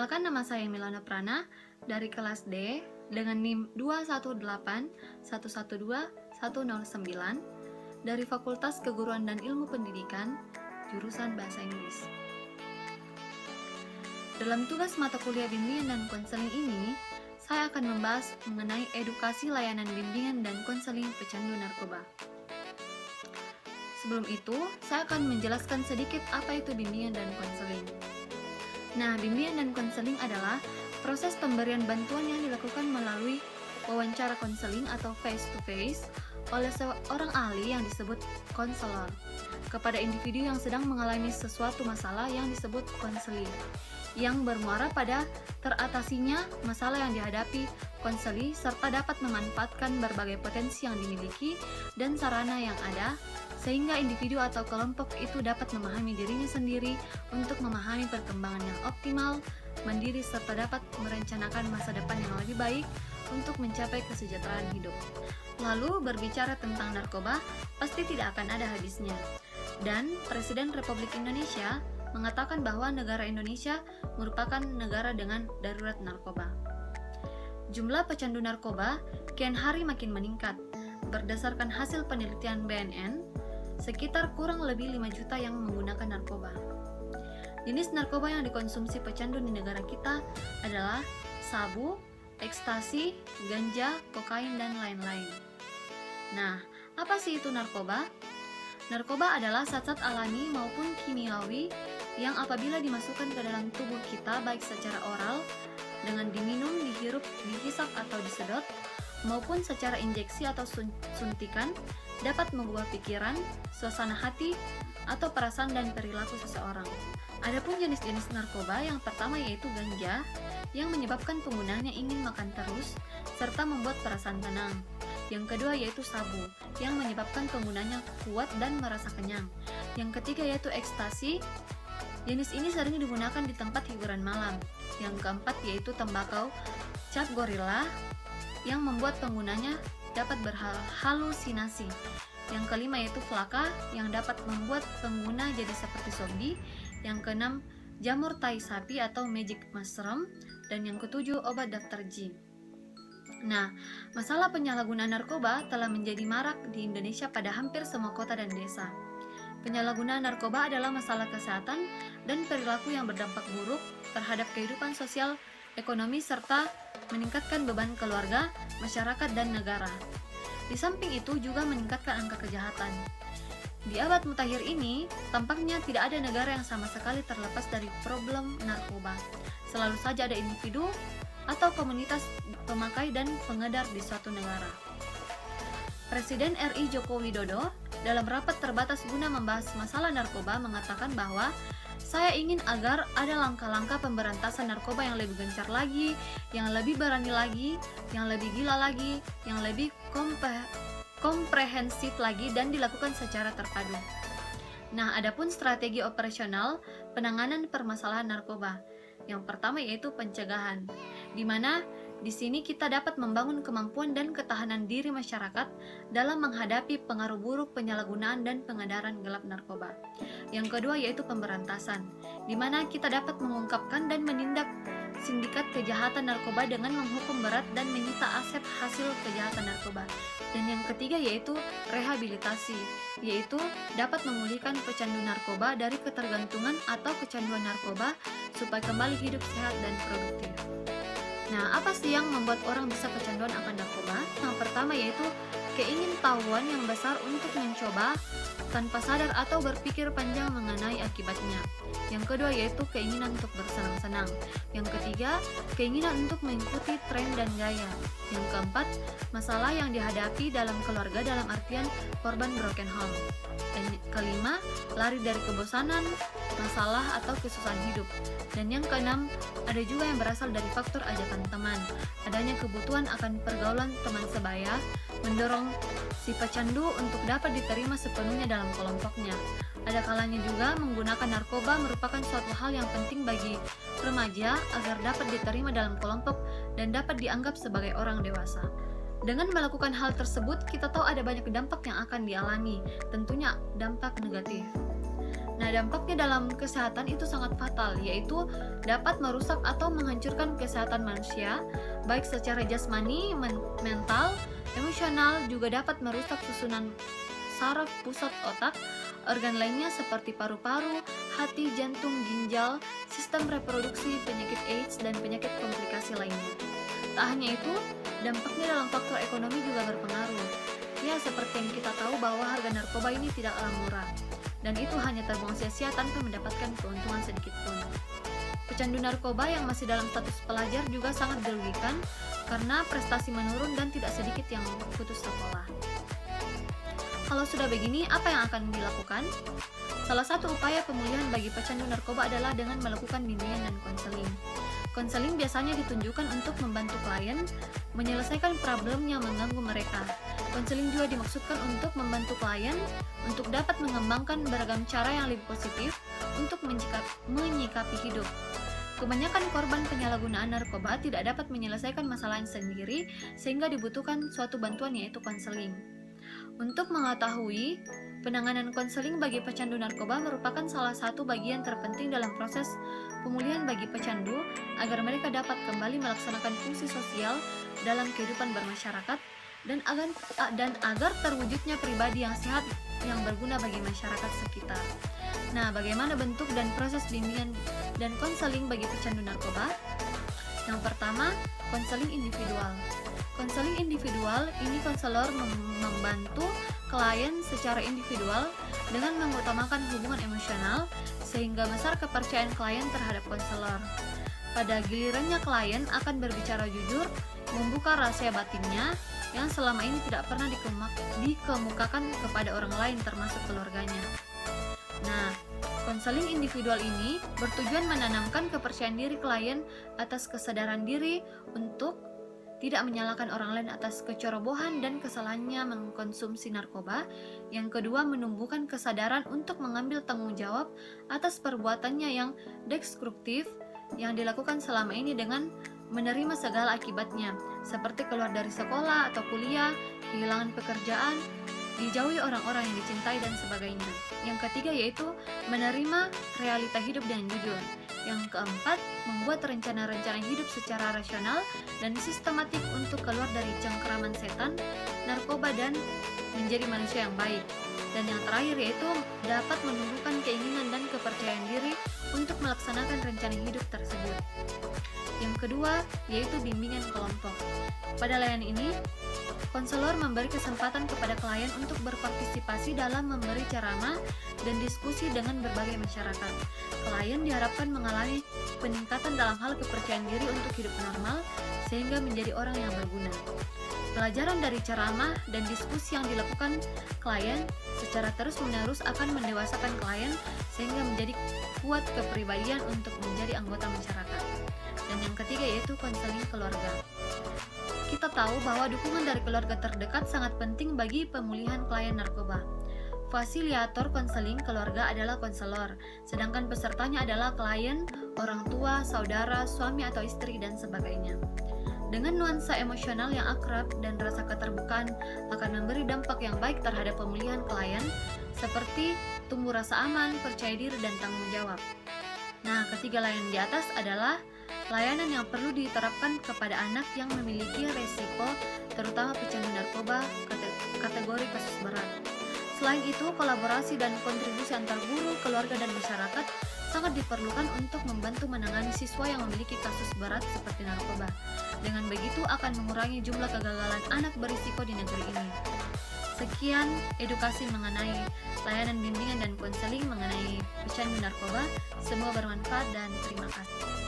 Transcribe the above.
Perkenalkan, nama saya Milana Prana dari kelas D dengan NIM 218112109 dari Fakultas Keguruan dan Ilmu Pendidikan, jurusan Bahasa Inggris. Dalam tugas mata kuliah bimbingan dan konseling ini, saya akan membahas mengenai edukasi layanan bimbingan dan konseling pecandu narkoba. Sebelum itu, saya akan menjelaskan sedikit apa itu bimbingan dan konseling. Nah, bimbingan dan konseling adalah proses pemberian bantuan yang dilakukan melalui wawancara konseling atau face-to-face oleh seorang ahli yang disebut konselor kepada individu yang sedang mengalami sesuatu masalah yang disebut konseling, yang bermuara pada teratasinya masalah yang dihadapi konseli serta dapat memanfaatkan berbagai potensi yang dimiliki dan sarana yang ada sehingga individu atau kelompok itu dapat memahami dirinya sendiri untuk memahami perkembangan yang optimal, mandiri serta dapat merencanakan masa depan yang lebih baik untuk mencapai kesejahteraan hidup. Lalu berbicara tentang narkoba pasti tidak akan ada habisnya. Dan Presiden Republik Indonesia mengatakan bahwa negara Indonesia merupakan negara dengan darurat narkoba. Jumlah pecandu narkoba kian hari makin meningkat. Berdasarkan hasil penelitian BNN, sekitar kurang lebih 5 juta yang menggunakan narkoba. Jenis narkoba yang dikonsumsi pecandu di negara kita adalah sabu, ekstasi, ganja, kokain, dan lain-lain. Nah, apa sih itu narkoba? Narkoba adalah zat-zat alami maupun kimiawi yang apabila dimasukkan ke dalam tubuh kita baik secara oral, dengan diminum, dihirup, dihisap atau disedot, maupun secara injeksi atau suntikan, dapat mengubah pikiran, suasana hati, atau perasaan dan perilaku seseorang. Adapun jenis-jenis narkoba yang pertama yaitu ganja, yang menyebabkan penggunanya ingin makan terus, serta membuat perasaan tenang. Yang kedua yaitu sabu, yang menyebabkan penggunanya kuat dan merasa kenyang. Yang ketiga yaitu ekstasi, jenis ini sering digunakan di tempat hiburan malam. Yang keempat yaitu tembakau cap gorila, yang membuat penggunanya dapat berhalusinasi. Yang kelima yaitu flaka, yang dapat membuat pengguna jadi seperti zombie. Yang keenam, jamur tai sapi atau magic mushroom. Dan yang ketujuh, obat daftar jin. Nah, masalah penyalahgunaan narkoba telah menjadi marak di Indonesia pada hampir semua kota dan desa. Penyalahgunaan narkoba adalah masalah kesehatan dan perilaku yang berdampak buruk terhadap kehidupan sosial, ekonomi, serta meningkatkan beban keluarga, masyarakat, dan negara. Di samping itu juga meningkatkan angka kejahatan. Di abad mutakhir ini, tampaknya tidak ada negara yang sama sekali terlepas dari problem narkoba. Selalu saja ada individu atau komunitas pemakai dan pengedar di suatu negara. Presiden RI Joko Widodo dalam rapat terbatas guna membahas masalah narkoba mengatakan bahwa saya ingin agar ada langkah-langkah pemberantasan narkoba yang lebih gencar lagi, yang lebih berani lagi, yang lebih gila lagi, yang lebih komprehensif lagi dan dilakukan secara terpadu. Nah, adapun strategi operasional penanganan permasalahan narkoba. Yang pertama yaitu pencegahan, di mana di sini kita dapat membangun kemampuan dan ketahanan diri masyarakat dalam menghadapi pengaruh buruk penyalahgunaan dan pengedaran gelap narkoba. Yang kedua yaitu pemberantasan, di mana kita dapat mengungkapkan dan menindak sindikat kejahatan narkoba dengan menghukum berat dan menyita aset hasil kejahatan narkoba. Dan yang ketiga yaitu rehabilitasi, yaitu dapat memulihkan pecandu narkoba dari ketergantungan atau kecanduan narkoba supaya kembali hidup sehat dan produktif. Nah, apa sih yang membuat orang bisa kecanduan akan narkoba? Yang pertama yaitu keingintahuan yang besar untuk mencoba tanpa sadar atau berpikir panjang mengenai akibatnya. Yang kedua yaitu keinginan untuk bersenang-senang. Yang ketiga, keinginan untuk mengikuti tren dan gaya. Yang keempat, masalah yang dihadapi dalam keluarga dalam artian korban broken home. Dan kelima, lari dari kebosanan, masalah atau kesusahan hidup. Dan yang keenam, ada juga yang berasal dari faktor ajakan teman. Adanya kebutuhan akan pergaulan teman sebaya, mendorong si pecandu untuk dapat diterima sepenuhnya dalam kelompoknya. Ada kalanya juga menggunakan narkoba merupakan suatu hal yang penting bagi remaja agar dapat diterima dalam kelompok dan dapat dianggap sebagai orang dewasa. Dengan melakukan hal tersebut, kita tahu ada banyak dampak yang akan dialami, tentunya dampak negatif. Nah, dampaknya dalam kesehatan itu sangat fatal, yaitu dapat merusak atau menghancurkan kesehatan manusia, baik secara jasmani, mental, emosional, juga dapat merusak susunan saraf pusat otak, organ lainnya seperti paru-paru, hati, jantung, ginjal, sistem reproduksi, penyakit AIDS, dan penyakit komplikasi lainnya. Tak hanya itu, dampaknya dalam faktor ekonomi juga berpengaruh. Ya, seperti yang kita tahu bahwa harga narkoba ini tidaklah murah, dan itu hanya terbuang sia-sia tanpa mendapatkan keuntungan sedikit pun. Pecandu narkoba yang masih dalam status pelajar juga sangat dirugikan karena prestasi menurun dan tidak sedikit yang putus sekolah. Kalau sudah begini, apa yang akan dilakukan? Salah satu upaya pemulihan bagi pecandu narkoba adalah dengan melakukan bimbingan dan konseling. Konseling biasanya ditunjukkan untuk membantu klien menyelesaikan problem yang mengganggu mereka. Konseling juga dimaksudkan untuk membantu klien untuk dapat mengembangkan beragam cara yang lebih positif untuk menyikapi hidup. Kebanyakan korban penyalahgunaan narkoba tidak dapat menyelesaikan masalahnya sendiri, sehingga dibutuhkan suatu bantuan, yaitu konseling. Untuk mengetahui, penanganan konseling bagi pecandu narkoba merupakan salah satu bagian terpenting dalam proses pemulihan bagi pecandu agar mereka dapat kembali melaksanakan fungsi sosial dalam kehidupan bermasyarakat dan agar terwujudnya pribadi yang sehat yang berguna bagi masyarakat sekitar. Nah, bagaimana bentuk dan proses bimbingan dan konseling bagi pecandu narkoba? Yang pertama, konseling individual. Konseling individual ini konselor membantu klien secara individual dengan mengutamakan hubungan emosional sehingga besar kepercayaan klien terhadap konselor. Pada gilirannya klien akan berbicara jujur, membuka rahasia batinnya yang selama ini tidak pernah dikemukakan kepada orang lain termasuk keluarganya. Nah, konseling individual ini bertujuan menanamkan kepercayaan diri klien atas kesadaran diri untuk tidak menyalahkan orang lain atas kecerobohan dan kesalahannya mengkonsumsi narkoba. Yang kedua, menumbuhkan kesadaran untuk mengambil tanggung jawab atas perbuatannya yang destruktif yang dilakukan selama ini dengan menerima segala akibatnya, seperti keluar dari sekolah atau kuliah, kehilangan pekerjaan, dijauhi orang-orang yang dicintai, dan sebagainya. Yang ketiga yaitu menerima realita hidup dengan jujur. Yang keempat, membuat rencana-rencana hidup secara rasional dan sistematik untuk keluar dari cengkeraman setan, narkoba, dan menjadi manusia yang baik. Dan yang terakhir yaitu dapat menumbuhkan keinginan dan kepercayaan diri untuk melaksanakan rencana hidup tersebut. Yang kedua yaitu bimbingan kelompok. Pada layanan ini, konselor memberi kesempatan kepada klien untuk berpartisipasi dalam memberi ceramah dan diskusi dengan berbagai masyarakat. Klien diharapkan mengalami peningkatan dalam hal kepercayaan diri untuk hidup normal sehingga menjadi orang yang berguna. Pelajaran dari ceramah dan diskusi yang dilakukan klien secara terus-menerus akan mendewasakan klien sehingga menjadi kuat kepribadian untuk menjadi anggota masyarakat. Dan yang ketiga yaitu konseling keluarga. Kita tahu bahwa dukungan dari keluarga terdekat sangat penting bagi pemulihan klien narkoba. Fasilitator konseling keluarga adalah konselor, sedangkan pesertanya adalah klien, orang tua, saudara, suami atau istri, dan sebagainya. Dengan nuansa emosional yang akrab dan rasa keterbukaan akan memberi dampak yang baik terhadap pemulihan klien, seperti tumbuh rasa aman, percaya diri, dan tanggung jawab. Nah, ketiga layanan di atas adalah layanan yang perlu diterapkan kepada anak yang memiliki resiko, terutama pecandu narkoba kategori kasus berat. Selain itu, kolaborasi dan kontribusi antar guru, keluarga, dan masyarakat sangat diperlukan untuk membantu menangani siswa yang memiliki kasus berat seperti narkoba. Dengan begitu akan mengurangi jumlah kegagalan anak berisiko di negeri ini. Sekian edukasi mengenai layanan bimbingan dan konseling mengenai pecandu narkoba. Semoga bermanfaat dan terima kasih.